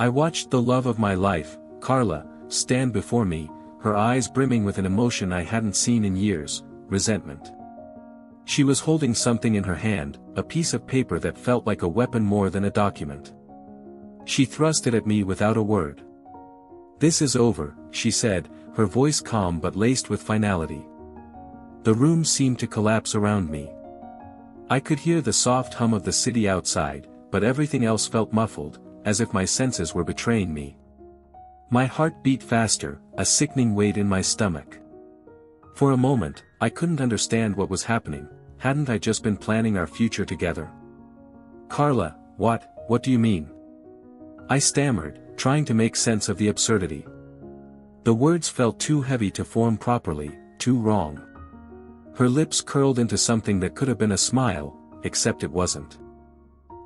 I watched the love of my life, Carla, stand before me, her eyes brimming with an emotion I hadn't seen in years, resentment. She was holding something in her hand, a piece of paper that felt like a weapon more than a document. She thrust it at me without a word. "This is over," she said, her voice calm but laced with finality. The room seemed to collapse around me. I could hear the soft hum of the city outside, but everything else felt muffled, as if my senses were betraying me. My heart beat faster, a sickening weight in my stomach. For a moment, I couldn't understand what was happening. Hadn't I just been planning our future together? "Carla, what do you mean?" I stammered, trying to make sense of the absurdity. The words felt too heavy to form properly, too wrong. Her lips curled into something that could have been a smile, except it wasn't.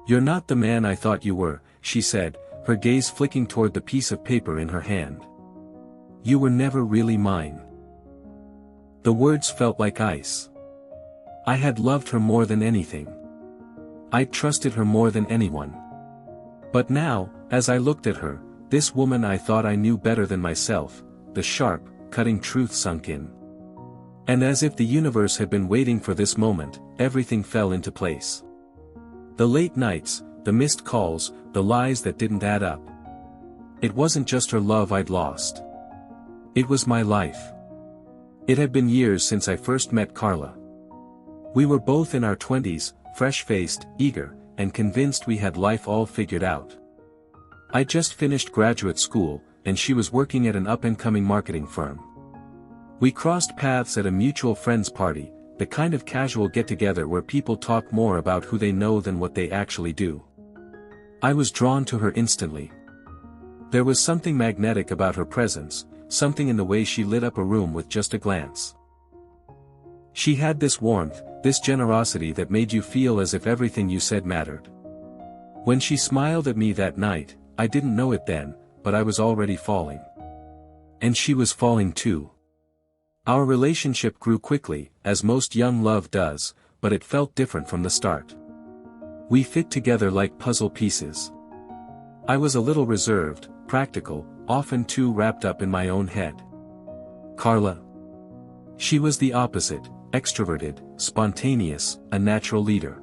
"You're not the man I thought you were," she said, her gaze flicking toward the piece of paper in her hand. "You were never really mine." The words felt like ice. I had loved her more than anything. I'd trusted her more than anyone. But now, as I looked at her, this woman I thought I knew better than myself, the sharp, cutting truth sunk in. And as if the universe had been waiting for this moment, everything fell into place. The late nights, the missed calls, the lies that didn't add up. It wasn't just her love I'd lost. It was my life. It had been years since I first met Carla. We were both in our 20s, fresh-faced, eager, and convinced we had life all figured out. I just finished graduate school, and she was working at an up-and-coming marketing firm. We crossed paths at a mutual friends party, the kind of casual get-together where people talk more about who they know than what they actually do. I was drawn to her instantly. There was something magnetic about her presence, something in the way she lit up a room with just a glance. She had this warmth, this generosity that made you feel as if everything you said mattered. When she smiled at me that night, I didn't know it then, but I was already falling. And she was falling too. Our relationship grew quickly, as most young love does, but it felt different from the start. We fit together like puzzle pieces. I was a little reserved, practical, often too wrapped up in my own head. Carla. She was the opposite, extroverted, spontaneous, a natural leader.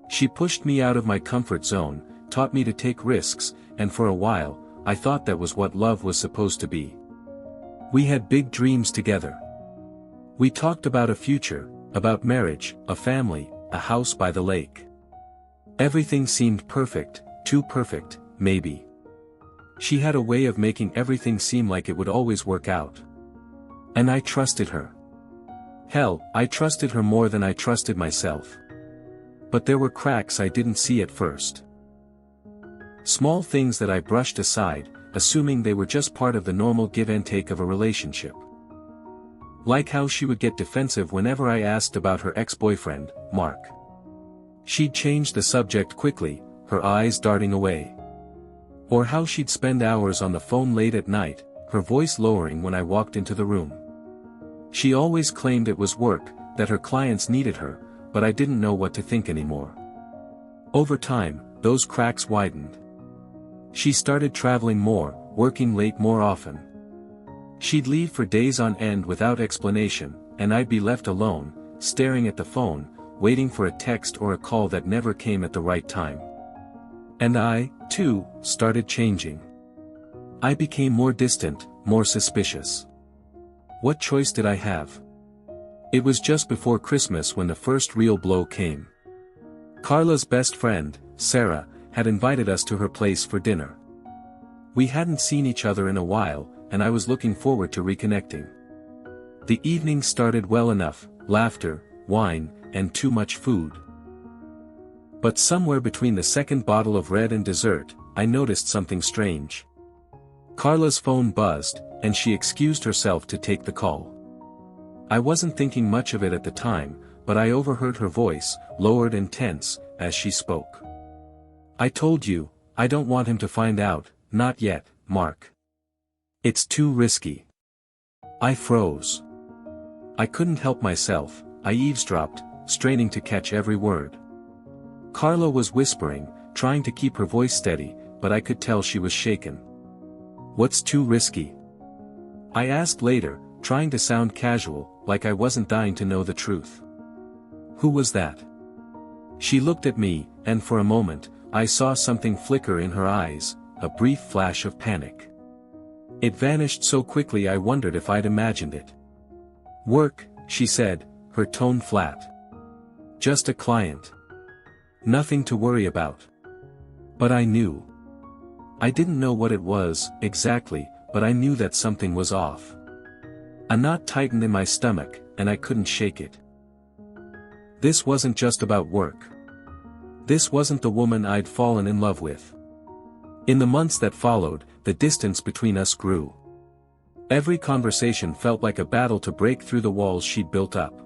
She pushed me out of my comfort zone, taught me to take risks, and for a while, I thought that was what love was supposed to be. We had big dreams together. We talked about a future, about marriage, a family, a house by the lake. Everything seemed perfect, too perfect, maybe. She had a way of making everything seem like it would always work out. And I trusted her. Hell, I trusted her more than I trusted myself. But there were cracks I didn't see at first. Small things that I brushed aside, assuming they were just part of the normal give and take of a relationship. Like how she would get defensive whenever I asked about her ex-boyfriend, Mark. She'd change the subject quickly, her eyes darting away. Or how she'd spend hours on the phone late at night, her voice lowering when I walked into the room. She always claimed it was work, that her clients needed her, but I didn't know what to think anymore. Over time, those cracks widened. She started traveling more, working late more often. She'd leave for days on end without explanation, and I'd be left alone, staring at the phone, waiting for a text or a call that never came at the right time. And I, too, started changing. I became more distant, more suspicious. What choice did I have? It was just before Christmas when the first real blow came. Carla's best friend, Sarah, had invited us to her place for dinner. We hadn't seen each other in a while, and I was looking forward to reconnecting. The evening started well enough, laughter, wine, and too much food. But somewhere between the second bottle of red and dessert, I noticed something strange. Carla's phone buzzed, and she excused herself to take the call. I wasn't thinking much of it at the time, but I overheard her voice, lowered and tense, as she spoke. "I told you, I don't want him to find out, not yet, Mark. It's too risky." I froze. I couldn't help myself, I eavesdropped, straining to catch every word. Carla was whispering, trying to keep her voice steady, but I could tell she was shaken. What's too risky? I asked later, trying to sound casual, like I wasn't dying to know the truth. Who was that? She looked at me, and for a moment, I saw something flicker in her eyes, a brief flash of panic. It vanished so quickly I wondered if I'd imagined it. Work, she said, her tone flat. Just a client. Nothing to worry about. But I knew. I didn't know what it was, exactly, but I knew that something was off. A knot tightened in my stomach, and I couldn't shake it. This wasn't just about work. This wasn't the woman I'd fallen in love with. In the months that followed, the distance between us grew. Every conversation felt like a battle to break through the walls she'd built up.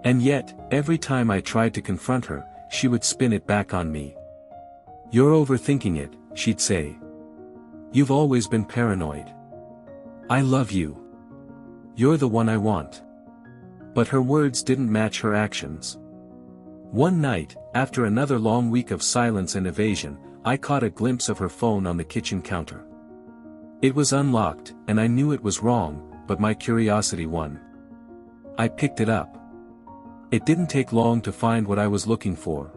And yet, every time I tried to confront her, she would spin it back on me. You're overthinking it, she'd say. You've always been paranoid. I love you. You're the one I want. But her words didn't match her actions. One night, after another long week of silence and evasion, I caught a glimpse of her phone on the kitchen counter. It was unlocked, and I knew it was wrong, but my curiosity won. I picked it up. It didn't take long to find what I was looking for.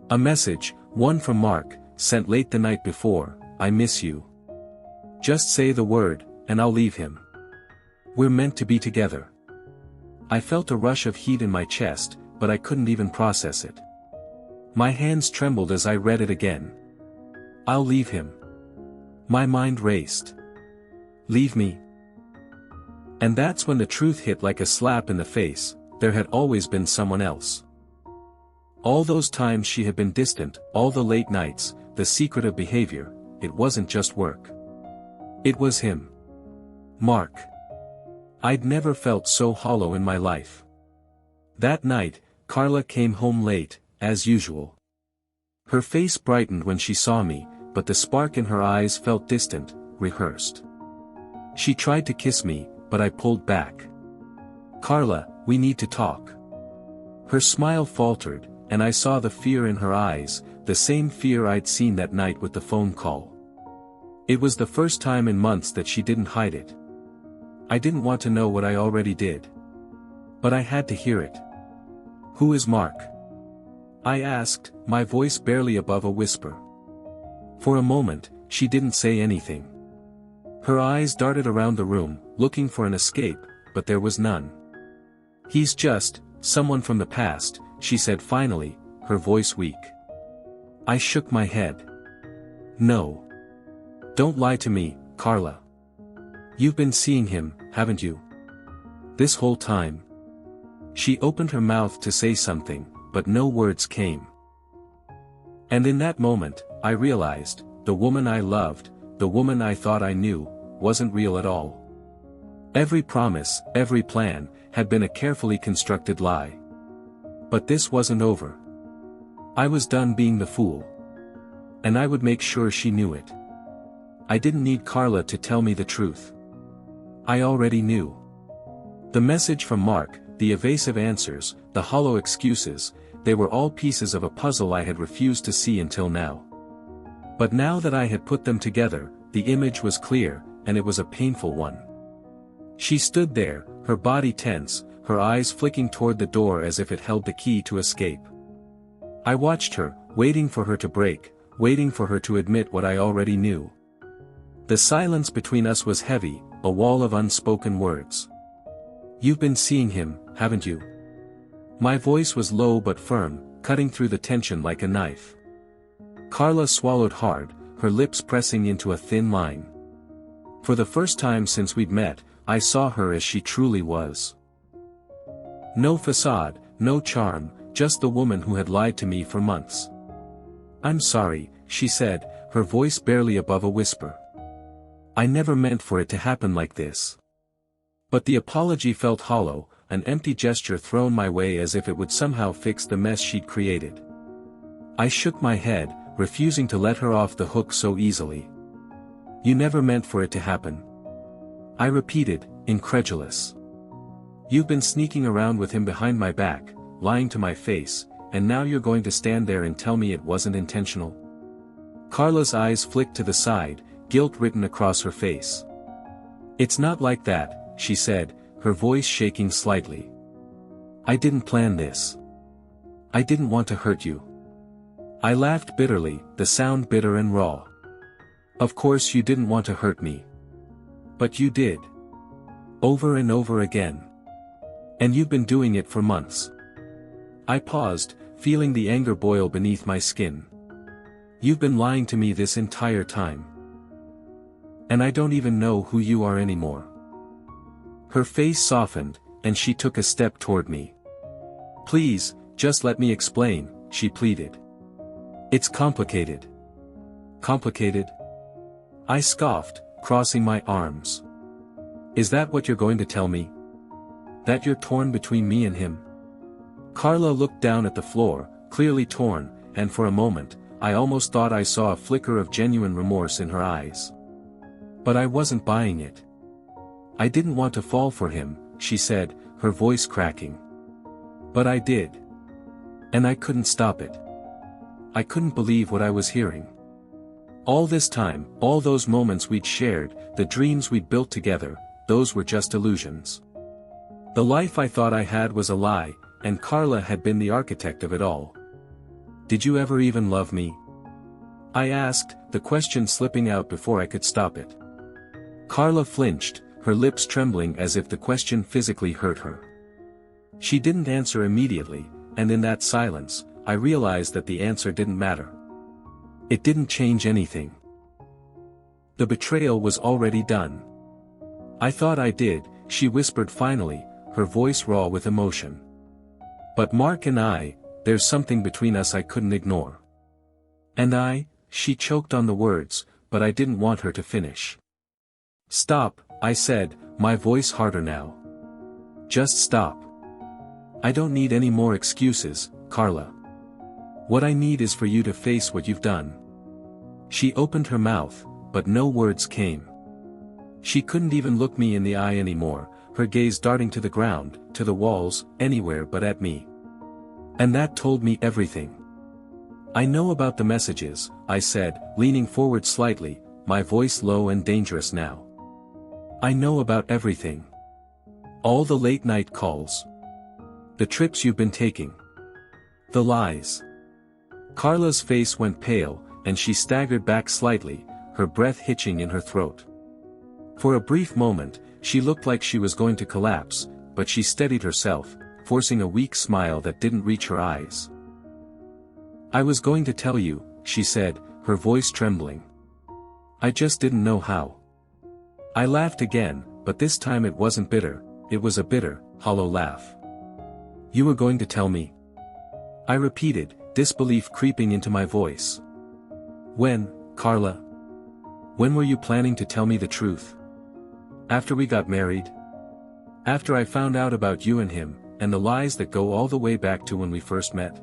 A message, one from Mark, sent late the night before, I miss you. Just say the word, and I'll leave him. We're meant to be together. I felt a rush of heat in my chest, but I couldn't even process it. My hands trembled as I read it again. I'll leave him. My mind raced. Leave me. And that's when the truth hit like a slap in the face, there had always been someone else. All those times she had been distant, all the late nights, the secretive behavior, it wasn't just work. It was him. Mark. I'd never felt so hollow in my life. That night, Carla came home late, as usual. Her face brightened when she saw me, but the spark in her eyes felt distant, rehearsed. She tried to kiss me, but I pulled back. Carla, we need to talk. Her smile faltered, and I saw the fear in her eyes, the same fear I'd seen that night with the phone call. It was the first time in months that she didn't hide it. I didn't want to know what I already did. But I had to hear it. Who is Mark? I asked, my voice barely above a whisper. For a moment, she didn't say anything. Her eyes darted around the room, looking for an escape, but there was none. He's just, someone from the past, she said finally, her voice weak. I shook my head. No. Don't lie to me, Carla. You've been seeing him, haven't you? This whole time. She opened her mouth to say something, but no words came. And in that moment, I realized, the woman I loved, the woman I thought I knew, wasn't real at all. Every promise, every plan, had been a carefully constructed lie. But this wasn't over. I was done being the fool. And I would make sure she knew it. I didn't need Carla to tell me the truth. I already knew. The message from Mark, the evasive answers, the hollow excuses, they were all pieces of a puzzle I had refused to see until now. But now that I had put them together, the image was clear, and it was a painful one. She stood there, her body tense, her eyes flicking toward the door as if it held the key to escape. I watched her, waiting for her to break, waiting for her to admit what I already knew. The silence between us was heavy, a wall of unspoken words. You've been seeing him, haven't you? My voice was low but firm, cutting through the tension like a knife. Carla swallowed hard, her lips pressing into a thin line. For the first time since we'd met, I saw her as she truly was. No facade, no charm, just the woman who had lied to me for months. I'm sorry, she said, her voice barely above a whisper. I never meant for it to happen like this. But the apology felt hollow, an empty gesture thrown my way as if it would somehow fix the mess she'd created. I shook my head, refusing to let her off the hook so easily. You never meant for it to happen. I repeated, incredulous. You've been sneaking around with him behind my back, lying to my face, and now you're going to stand there and tell me it wasn't intentional? Carla's eyes flicked to the side, guilt written across her face. "It's not like that," she said, her voice shaking slightly. "I didn't plan this. I didn't want to hurt you." I laughed bitterly, the sound bitter and raw. "Of course you didn't want to hurt me. But you did. Over and over again. And you've been doing it for months." I paused, feeling the anger boil beneath my skin. "You've been lying to me this entire time. And I don't even know who you are anymore." Her face softened, and she took a step toward me. "Please, just let me explain," she pleaded. "It's complicated." "Complicated?" I scoffed, crossing my arms. "Is that what you're going to tell me? That you're torn between me and him?" Carla looked down at the floor, clearly torn, and for a moment, I almost thought I saw a flicker of genuine remorse in her eyes. But I wasn't buying it. "I didn't want to fall for him," she said, her voice cracking. "But I did. And I couldn't stop it. I couldn't believe what I was hearing. All this time, all those moments we'd shared, the dreams we'd built together, those were just illusions. The life I thought I had was a lie, and Carla had been the architect of it all. Did you ever even love me?" I asked, the question slipping out before I could stop it. Carla flinched, her lips trembling as if the question physically hurt her. She didn't answer immediately, and in that silence, I realized that the answer didn't matter. It didn't change anything. The betrayal was already done. "I thought I did," she whispered finally, her voice raw with emotion. "But Mark and I, there's something between us I couldn't ignore." And she choked on the words, but I didn't want her to finish. "Stop," I said, my voice harder now. "Just stop. I don't need any more excuses, Carla. What I need is for you to face what you've done." She opened her mouth, but no words came. She couldn't even look me in the eye anymore, her gaze darting to the ground, to the walls, anywhere but at me. And that told me everything. "I know about the messages," I said, leaning forward slightly, my voice low and dangerous now. "I know about everything. All the late-night calls. The trips you've been taking. The lies." Carla's face went pale, and she staggered back slightly, her breath hitching in her throat. For a brief moment, she looked like she was going to collapse, but she steadied herself, forcing a weak smile that didn't reach her eyes. "I was going to tell you," she said, her voice trembling. "I just didn't know how." I laughed again, but this time it wasn't bitter, it was a bitter, hollow laugh. "You were going to tell me?" I repeated, disbelief creeping into my voice. "When, Carla? When were you planning to tell me the truth? After we got married? After I found out about you and him, and the lies that go all the way back to when we first met?"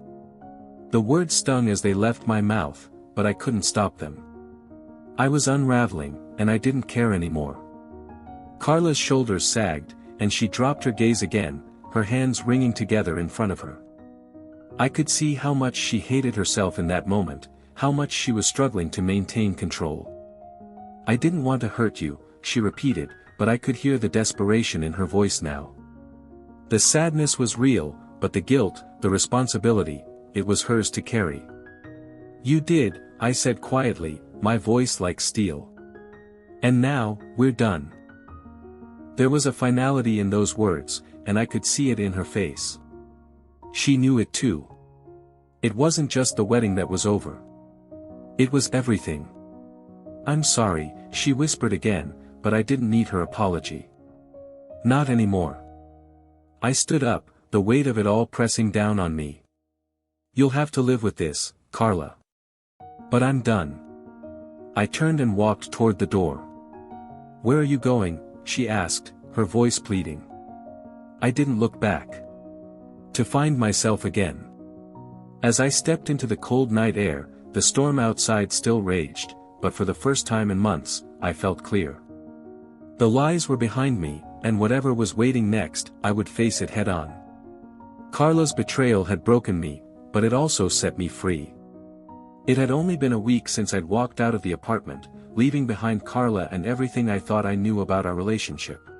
The words stung as they left my mouth, but I couldn't stop them. I was unraveling, and I didn't care anymore. Carla's shoulders sagged, and she dropped her gaze again, her hands wringing together in front of her. I could see how much she hated herself in that moment, how much she was struggling to maintain control. "I didn't want to hurt you," she repeated, but I could hear the desperation in her voice now. The sadness was real, but the guilt, the responsibility, it was hers to carry. "You did," I said quietly, my voice like steel. "And now, we're done." There was a finality in those words, and I could see it in her face. She knew it too. It wasn't just the wedding that was over. It was everything. "I'm sorry," she whispered again, but I didn't need her apology. Not anymore. I stood up, the weight of it all pressing down on me. "You'll have to live with this, Carla. But I'm done." I turned and walked toward the door. "Where are you going?" she asked, her voice pleading. I didn't look back. To find myself again. As I stepped into the cold night air, the storm outside still raged, but for the first time in months, I felt clear. The lies were behind me, and whatever was waiting next, I would face it head-on. Carla's betrayal had broken me, but it also set me free. It had only been a week since I'd walked out of the apartment, leaving behind Carla and everything I thought I knew about our relationship.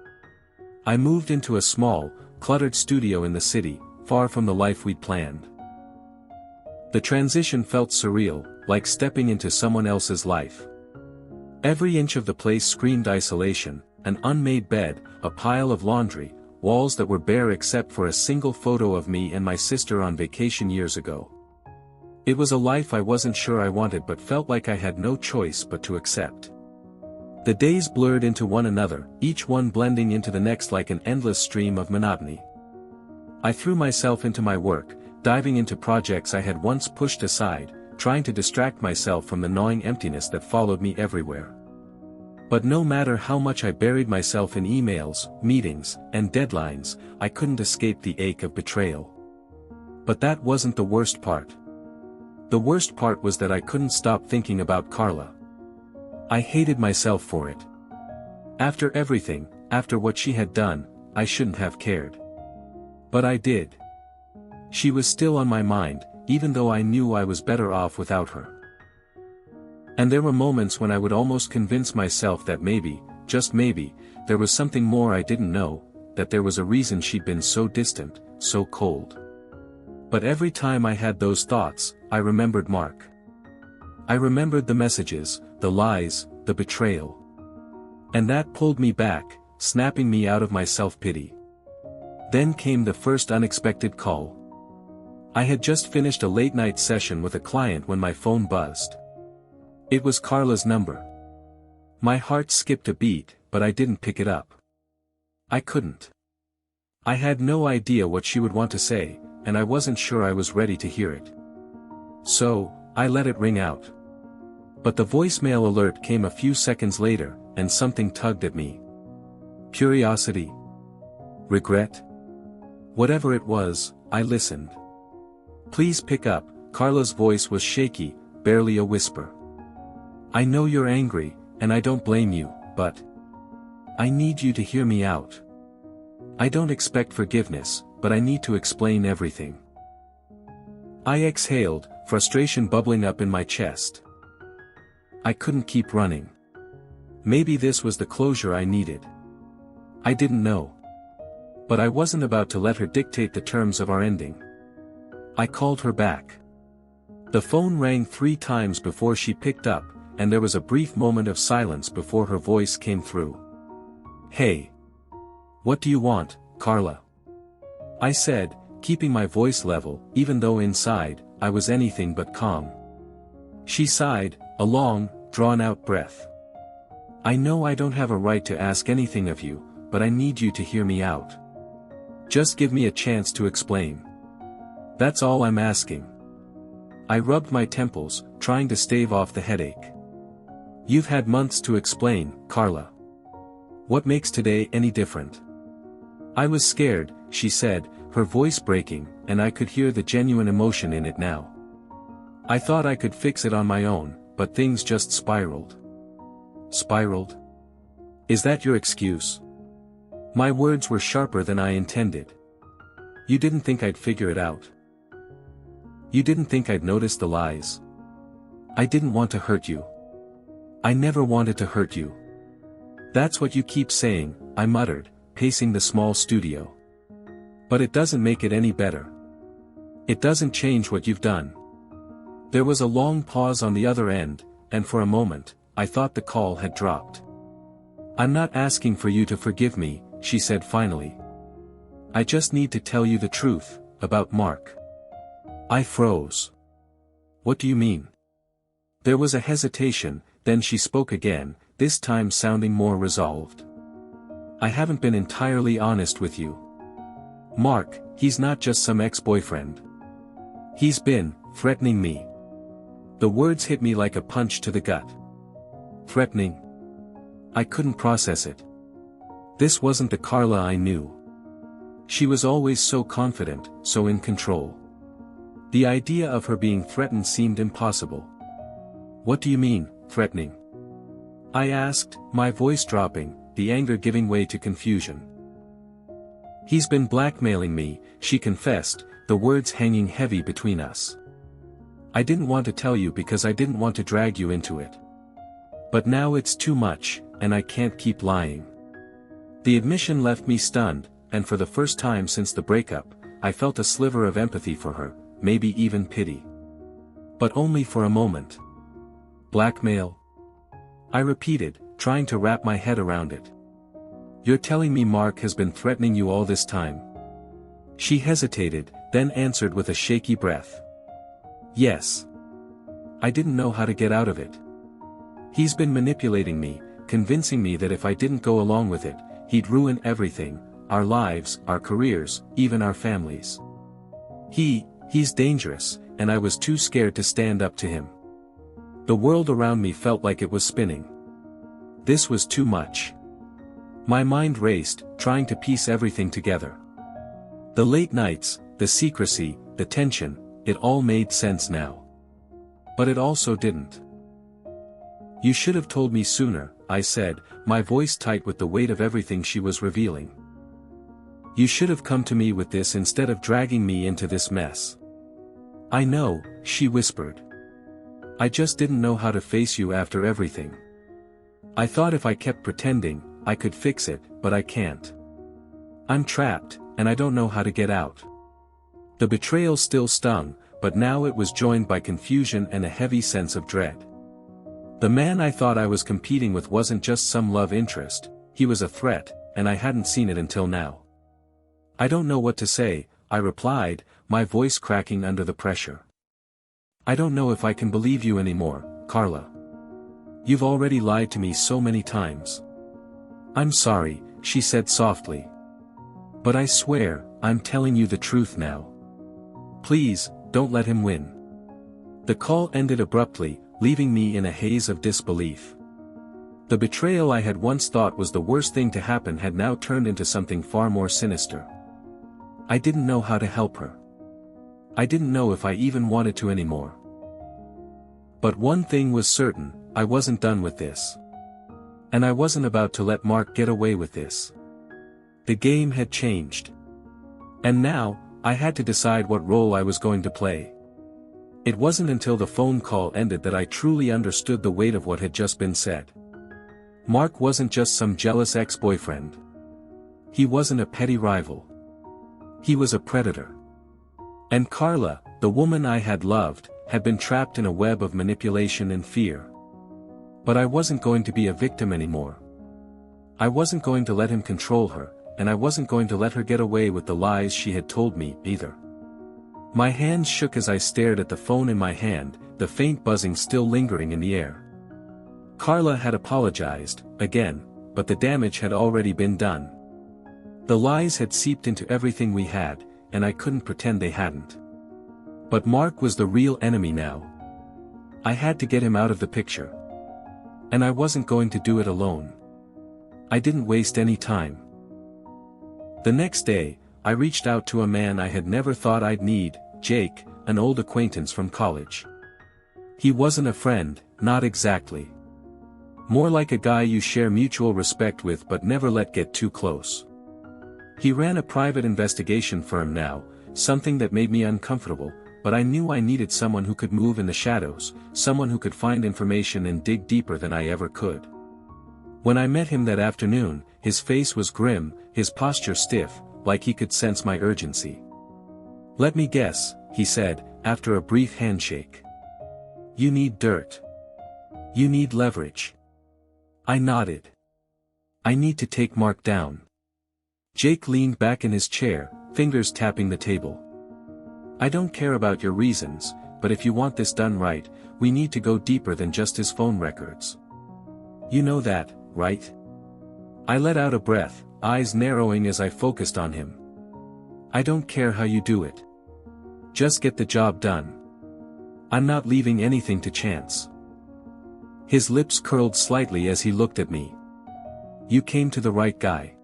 I moved into a small, cluttered studio in the city, far from the life we'd planned. The transition felt surreal, like stepping into someone else's life. Every inch of the place screamed isolation, an unmade bed, a pile of laundry, walls that were bare except for a single photo of me and my sister on vacation years ago. It was a life I wasn't sure I wanted but felt like I had no choice but to accept. The days blurred into one another, each one blending into the next like an endless stream of monotony. I threw myself into my work, diving into projects I had once pushed aside, trying to distract myself from the gnawing emptiness that followed me everywhere. But no matter how much I buried myself in emails, meetings, and deadlines, I couldn't escape the ache of betrayal. But that wasn't the worst part. The worst part was that I couldn't stop thinking about Carla. I hated myself for it. After everything, after what she had done, I shouldn't have cared. But I did. She was still on my mind, even though I knew I was better off without her. And there were moments when I would almost convince myself that maybe, just maybe, there was something more I didn't know, that there was a reason she'd been so distant, so cold. But every time I had those thoughts, I remembered Mark. I remembered the messages, the lies, the betrayal. And that pulled me back, snapping me out of my self-pity. Then came the first unexpected call. I had just finished a late-night session with a client when my phone buzzed. It was Carla's number. My heart skipped a beat, but I didn't pick it up. I couldn't. I had no idea what she would want to say, and I wasn't sure I was ready to hear it. So, I let it ring out. But the voicemail alert came a few seconds later, and something tugged at me. Curiosity? Regret? Whatever it was, I listened. Please pick up, Carla's voice was shaky, barely a whisper. I know you're angry, and I don't blame you, but I need you to hear me out. I don't expect forgiveness, but I need to explain everything. I exhaled, frustration bubbling up in my chest. I couldn't keep running. Maybe this was the closure I needed. I didn't know. But I wasn't about to let her dictate the terms of our ending. I called her back. The phone rang 3 times before she picked up, and there was a brief moment of silence before her voice came through. Hey. What do you want, Carla? I said, keeping my voice level, even though inside, I was anything but calm. She sighed, a long, drawn-out breath. I know I don't have a right to ask anything of you, but I need you to hear me out. Just give me a chance to explain. That's all I'm asking. I rubbed my temples, trying to stave off the headache. You've had months to explain, Carla. What makes today any different? I was scared, she said, her voice breaking, and I could hear the genuine emotion in it now. I thought I could fix it on my own, but things just spiraled. Spiraled? Is that your excuse? My words were sharper than I intended. You didn't think I'd figure it out. You didn't think I'd notice the lies. I didn't want to hurt you. I never wanted to hurt you. That's what you keep saying, I muttered, pacing the small studio. But it doesn't make it any better. It doesn't change what you've done. There was a long pause on the other end, and for a moment, I thought the call had dropped. I'm not asking for you to forgive me, she said finally. I just need to tell you the truth, about Mark. I froze. What do you mean? There was a hesitation, then she spoke again, this time sounding more resolved. I haven't been entirely honest with you. Mark, he's not just some ex-boyfriend. He's been threatening me. The words hit me like a punch to the gut. Threatening? I couldn't process it. This wasn't the Carla I knew. She was always so confident, so in control. The idea of her being threatened seemed impossible. What do you mean, threatening? I asked, my voice dropping, the anger giving way to confusion. He's been blackmailing me, she confessed, the words hanging heavy between us. I didn't want to tell you because I didn't want to drag you into it. But now it's too much, and I can't keep lying." The admission left me stunned, and for the first time since the breakup, I felt a sliver of empathy for her, maybe even pity. But only for a moment. "Blackmail?" I repeated, trying to wrap my head around it. "You're telling me Mark has been threatening you all this time?" She hesitated, then answered with a shaky breath. "Yes. I didn't know how to get out of it. He's been manipulating me, convincing me that if I didn't go along with it, he'd ruin everything, our lives, our careers, even our families. He's dangerous, and I was too scared to stand up to him. The world around me felt like it was spinning. This was too much. My mind raced, trying to piece everything together. The late nights, the secrecy, the tension, it all made sense now. But it also didn't. "You should have told me sooner," I said, my voice tight with the weight of everything she was revealing. "You should have come to me with this instead of dragging me into this mess." "I know," she whispered. "I just didn't know how to face you after everything. I thought if I kept pretending, I could fix it, but I can't. I'm trapped, and I don't know how to get out." The betrayal still stung, but now it was joined by confusion and a heavy sense of dread. The man I thought I was competing with wasn't just some love interest, he was a threat, and I hadn't seen it until now. "I don't know what to say," I replied, my voice cracking under the pressure. "I don't know if I can believe you anymore, Carla. You've already lied to me so many times." "I'm sorry," she said softly. "But I swear, I'm telling you the truth now. Please, don't let him win." The call ended abruptly, leaving me in a haze of disbelief. The betrayal I had once thought was the worst thing to happen had now turned into something far more sinister. I didn't know how to help her. I didn't know if I even wanted to anymore. But one thing was certain, I wasn't done with this. And I wasn't about to let Mark get away with this. The game had changed. And now, I had to decide what role I was going to play. It wasn't until the phone call ended that I truly understood the weight of what had just been said. Mark wasn't just some jealous ex-boyfriend. He wasn't a petty rival. He was a predator. And Carla, the woman I had loved, had been trapped in a web of manipulation and fear. But I wasn't going to be a victim anymore. I wasn't going to let him control her, and I wasn't going to let her get away with the lies she had told me, either. My hands shook as I stared at the phone in my hand, the faint buzzing still lingering in the air. Carla had apologized, again, but the damage had already been done. The lies had seeped into everything we had, and I couldn't pretend they hadn't. But Mark was the real enemy now. I had to get him out of the picture. And I wasn't going to do it alone. I didn't waste any time. The next day, I reached out to a man I had never thought I'd need, Jake, an old acquaintance from college. He wasn't a friend, not exactly. More like a guy you share mutual respect with but never let get too close. He ran a private investigation firm now, something that made me uncomfortable, but I knew I needed someone who could move in the shadows, someone who could find information and dig deeper than I ever could. When I met him that afternoon, his face was grim, his posture stiff, like he could sense my urgency. "Let me guess," he said, after a brief handshake. "You need dirt. You need leverage." I nodded. "I need to take Mark down." Jake leaned back in his chair, fingers tapping the table. "I don't care about your reasons, but if you want this done right, we need to go deeper than just his phone records. You know that, right?" I let out a breath, eyes narrowing as I focused on him. "I don't care how you do it. Just get the job done. I'm not leaving anything to chance." His lips curled slightly as he looked at me. "You came to the right guy."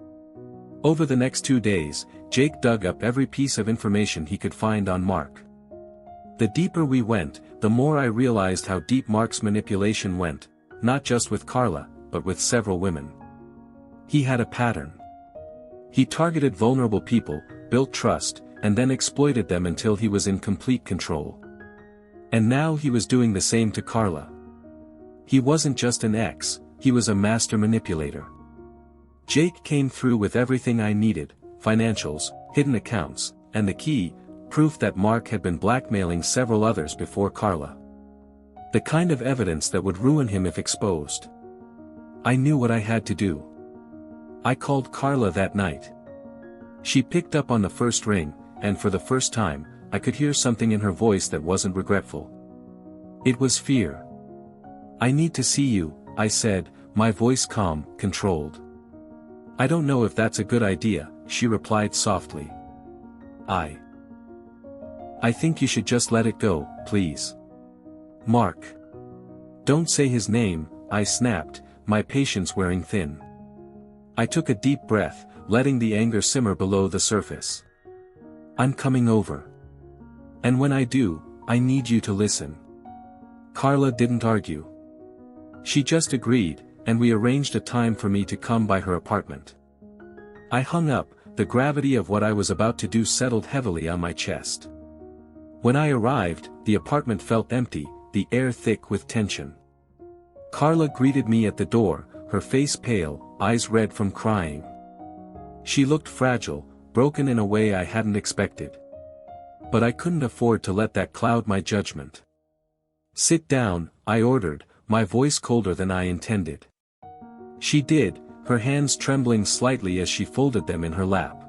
Over the next 2 days, Jake dug up every piece of information he could find on Mark. The deeper we went, the more I realized how deep Mark's manipulation went, not just with Carla, but with several women. He had a pattern. He targeted vulnerable people, built trust, and then exploited them until he was in complete control. And now he was doing the same to Carla. He wasn't just an ex, he was a master manipulator. Jake came through with everything I needed: financials, hidden accounts, and the key, proof that Mark had been blackmailing several others before Carla. The kind of evidence that would ruin him if exposed. I knew what I had to do. I called Carla that night. She picked up on the first ring, and for the first time, I could hear something in her voice that wasn't regretful. It was fear. "I need to see you," I said, my voice calm, controlled. "I don't know if that's a good idea," she replied softly. I think you should just let it go, please." "Mark." "Don't say his name," I snapped, my patience wearing thin. I took a deep breath, letting the anger simmer below the surface. "I'm coming over. And when I do, I need you to listen." Carla didn't argue. She just agreed, and we arranged a time for me to come by her apartment. I hung up, the gravity of what I was about to do settled heavily on my chest. When I arrived, the apartment felt empty, the air thick with tension. Carla greeted me at the door, her face pale, eyes red from crying. She looked fragile, broken in a way I hadn't expected. But I couldn't afford to let that cloud my judgment. "Sit down," I ordered, my voice colder than I intended. She did, her hands trembling slightly as she folded them in her lap.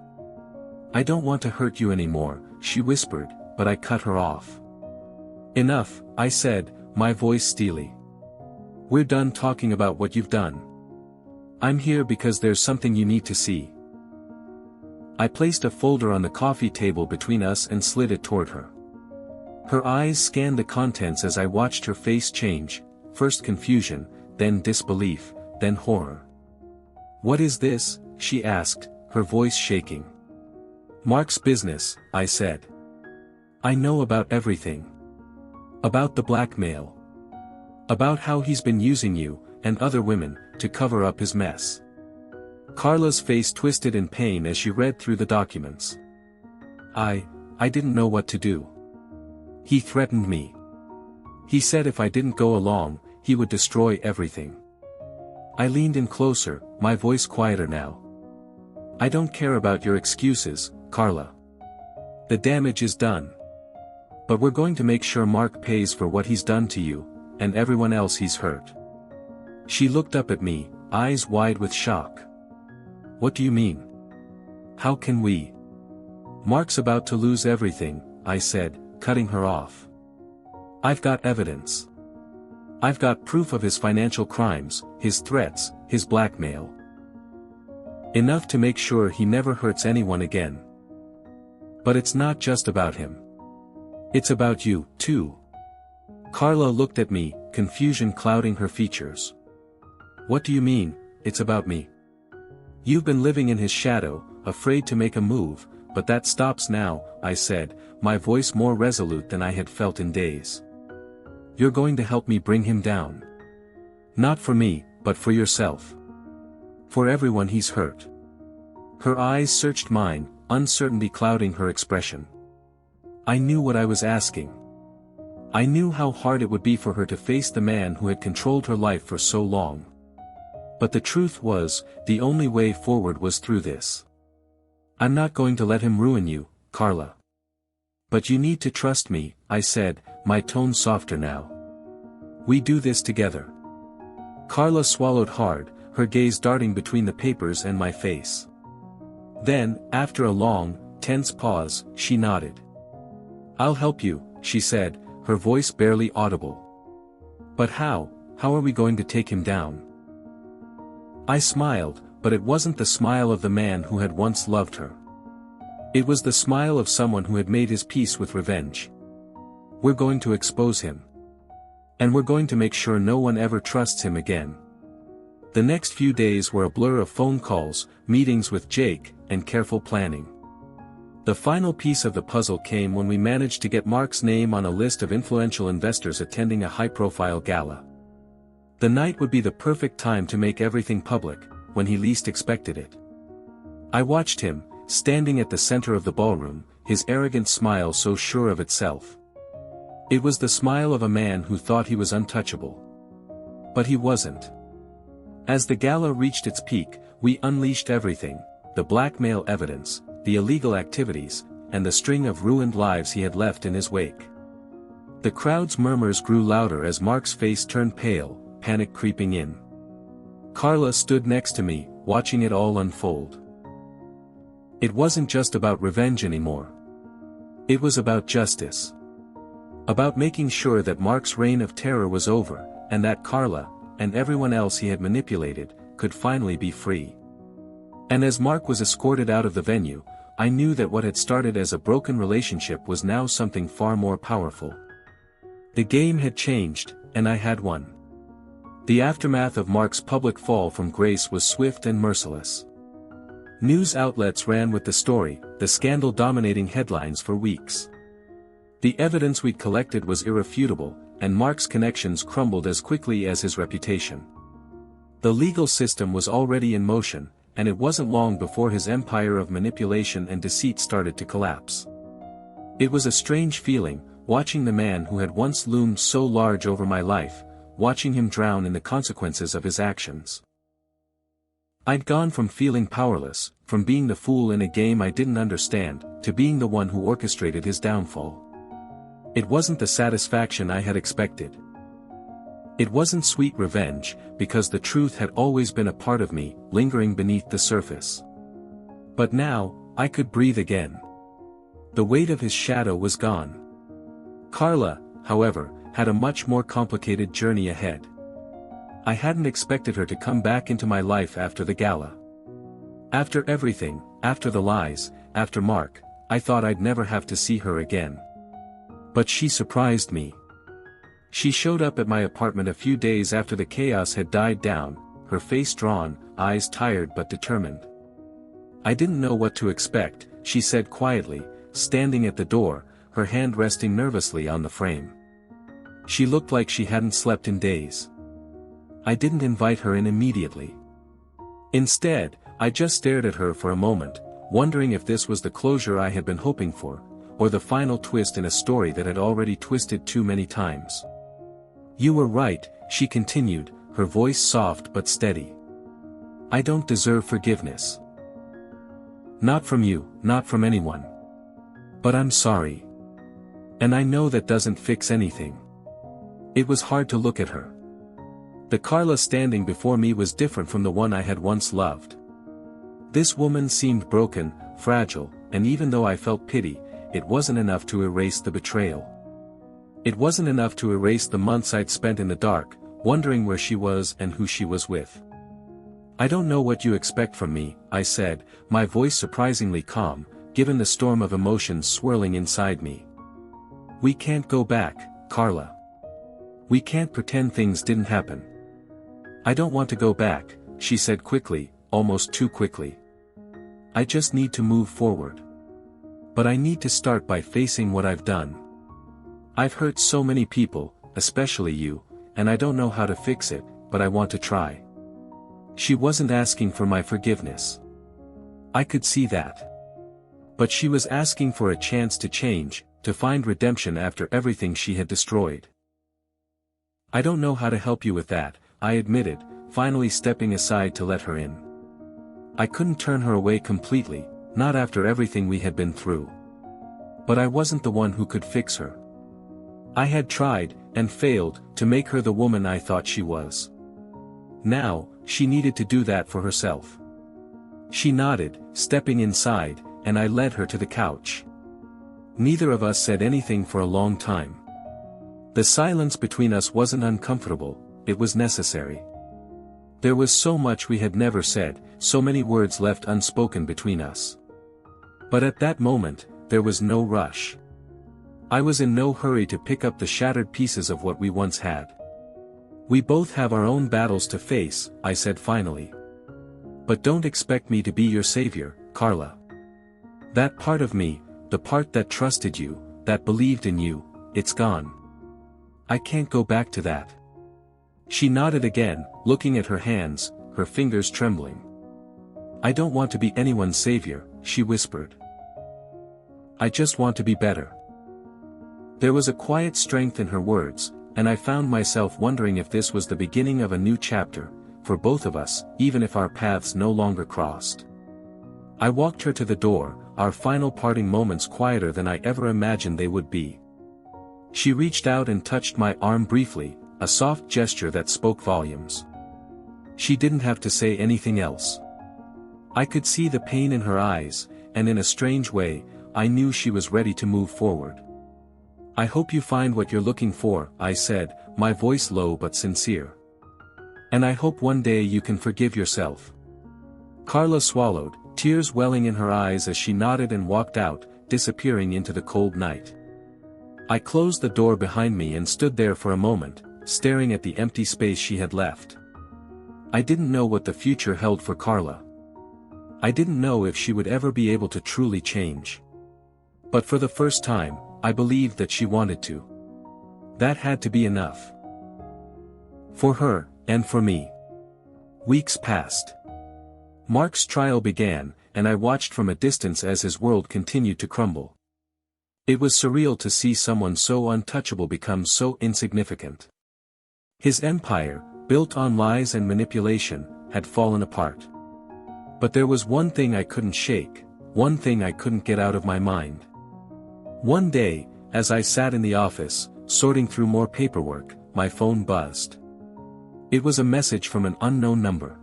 "I don't want to hurt you anymore," she whispered, but I cut her off. "Enough," I said, my voice steely. "We're done talking about what you've done. I'm here because there's something you need to see." I placed a folder on the coffee table between us and slid it toward her. Her eyes scanned the contents as I watched her face change, first confusion, then disbelief, then horror. "What is this?" she asked, her voice shaking. "Mark's business," I said. "I know about everything. About the blackmail. About how he's been using you, and other women, to cover up his mess." Carla's face twisted in pain as she read through the documents. I didn't know what to do. "He threatened me. He said if I didn't go along, he would destroy everything." I leaned in closer, my voice quieter now. "I don't care about your excuses, Carla. The damage is done. But we're going to make sure Mark pays for what he's done to you, and everyone else he's hurt." She looked up at me, eyes wide with shock. "What do you mean? How can we?" "Mark's about to lose everything," I said, cutting her off. "I've got evidence. I've got proof of his financial crimes, his threats, his blackmail. Enough to make sure he never hurts anyone again. But it's not just about him. It's about you, too." Carla looked at me, confusion clouding her features. "What do you mean, it's about me?" "You've been living in his shadow, afraid to make a move, but that stops now," I said, my voice more resolute than I had felt in days. "You're going to help me bring him down. Not for me, but for yourself. For everyone he's hurt." Her eyes searched mine, uncertainty clouding her expression. I knew what I was asking. I knew how hard it would be for her to face the man who had controlled her life for so long. But the truth was, the only way forward was through this. "I'm not going to let him ruin you, Carla. But you need to trust me," I said, my tone softer now. "We do this together." Carla swallowed hard, her gaze darting between the papers and my face. Then, after a long, tense pause, she nodded. "I'll help you," she said, her voice barely audible. "But how are we going to take him down?" I smiled, but it wasn't the smile of the man who had once loved her. It was the smile of someone who had made his peace with revenge. "We're going to expose him. And we're going to make sure no one ever trusts him again." The next few days were a blur of phone calls, meetings with Jake, and careful planning. The final piece of the puzzle came when we managed to get Mark's name on a list of influential investors attending a high-profile gala. The night would be the perfect time to make everything public, when he least expected it. I watched him, standing at the center of the ballroom, his arrogant smile so sure of itself. It was the smile of a man who thought he was untouchable. But he wasn't. As the gala reached its peak, we unleashed everything, the blackmail evidence, the illegal activities, and the string of ruined lives he had left in his wake. The crowd's murmurs grew louder as Mark's face turned pale, panic creeping in. Carla stood next to me, watching it all unfold. It wasn't just about revenge anymore. It was about justice. About making sure that Mark's reign of terror was over, and that Carla, and everyone else he had manipulated, could finally be free. And as Mark was escorted out of the venue, I knew that what had started as a broken relationship was now something far more powerful. The game had changed, and I had won. The aftermath of Mark's public fall from grace was swift and merciless. News outlets ran with the story, the scandal dominating headlines for weeks. The evidence we'd collected was irrefutable, and Mark's connections crumbled as quickly as his reputation. The legal system was already in motion, and it wasn't long before his empire of manipulation and deceit started to collapse. It was a strange feeling, watching the man who had once loomed so large over my life, watching him drown in the consequences of his actions. I'd gone from feeling powerless, from being the fool in a game I didn't understand, to being the one who orchestrated his downfall. It wasn't the satisfaction I had expected. It wasn't sweet revenge, because the truth had always been a part of me, lingering beneath the surface. But now, I could breathe again. The weight of his shadow was gone. Carla, however, had a much more complicated journey ahead. I hadn't expected her to come back into my life after the gala. After everything, after the lies, after Mark, I thought I'd never have to see her again. But she surprised me. She showed up at my apartment a few days after the chaos had died down, her face drawn, eyes tired but determined. "I didn't know what to expect," she said quietly, standing at the door, her hand resting nervously on the frame. She looked like she hadn't slept in days. I didn't invite her in immediately. Instead, I just stared at her for a moment, wondering if this was the closure I had been hoping for, or the final twist in a story that had already twisted too many times. "You were right," she continued, her voice soft but steady. "I don't deserve forgiveness. Not from you, not from anyone. But I'm sorry. And I know that doesn't fix anything." It was hard to look at her. The Carla standing before me was different from the one I had once loved. This woman seemed broken, fragile, and even though I felt pity, it wasn't enough to erase the betrayal. It wasn't enough to erase the months I'd spent in the dark, wondering where she was and who she was with. "I don't know what you expect from me," I said, my voice surprisingly calm, given the storm of emotions swirling inside me. "We can't go back, Carla. We can't pretend things didn't happen." "I don't want to go back," she said quickly, almost too quickly. "I just need to move forward. But I need to start by facing what I've done. I've hurt so many people, especially you, and I don't know how to fix it, but I want to try." She wasn't asking for my forgiveness. I could see that. But she was asking for a chance to change, to find redemption after everything she had destroyed. "I don't know how to help you with that," I admitted, finally stepping aside to let her in. I couldn't turn her away completely, not after everything we had been through. But I wasn't the one who could fix her. I had tried, and failed, to make her the woman I thought she was. Now, she needed to do that for herself. She nodded, stepping inside, and I led her to the couch. Neither of us said anything for a long time. The silence between us wasn't uncomfortable, it was necessary. There was so much we had never said, so many words left unspoken between us. But at that moment, there was no rush. I was in no hurry to pick up the shattered pieces of what we once had. "We both have our own battles to face," I said finally. "But don't expect me to be your savior, Carla. That part of me, the part that trusted you, that believed in you, it's gone. I can't go back to that." She nodded again, looking at her hands, her fingers trembling. "I don't want to be anyone's savior," she whispered. "I just want to be better." There was a quiet strength in her words, and I found myself wondering if this was the beginning of a new chapter, for both of us, even if our paths no longer crossed. I walked her to the door, our final parting moments quieter than I ever imagined they would be. She reached out and touched my arm briefly, a soft gesture that spoke volumes. She didn't have to say anything else. I could see the pain in her eyes, and in a strange way, I knew she was ready to move forward. "I hope you find what you're looking for," I said, my voice low but sincere. "And I hope one day you can forgive yourself." Carla swallowed, tears welling in her eyes as she nodded and walked out, disappearing into the cold night. I closed the door behind me and stood there for a moment, staring at the empty space she had left. I didn't know what the future held for Carla. I didn't know if she would ever be able to truly change. But for the first time, I believed that she wanted to. That had to be enough. For her, and for me. Weeks passed. Mark's trial began, and I watched from a distance as his world continued to crumble. It was surreal to see someone so untouchable become so insignificant. His empire, built on lies and manipulation, had fallen apart. But there was one thing I couldn't shake, one thing I couldn't get out of my mind. One day, as I sat in the office, sorting through more paperwork, my phone buzzed. It was a message from an unknown number.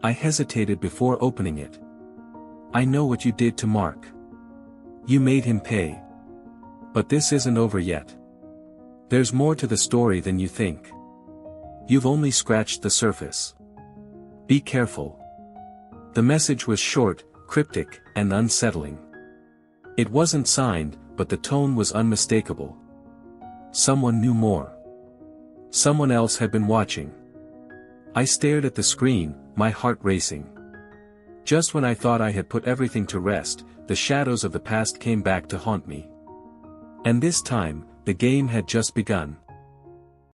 I hesitated before opening it. "I know what you did to Mark. You made him pay. But this isn't over yet. There's more to the story than you think. You've only scratched the surface. Be careful." The message was short, cryptic, and unsettling. It wasn't signed, but the tone was unmistakable. Someone knew more. Someone else had been watching. I stared at the screen, my heart racing. Just when I thought I had put everything to rest, the shadows of the past came back to haunt me. And this time, the game had just begun.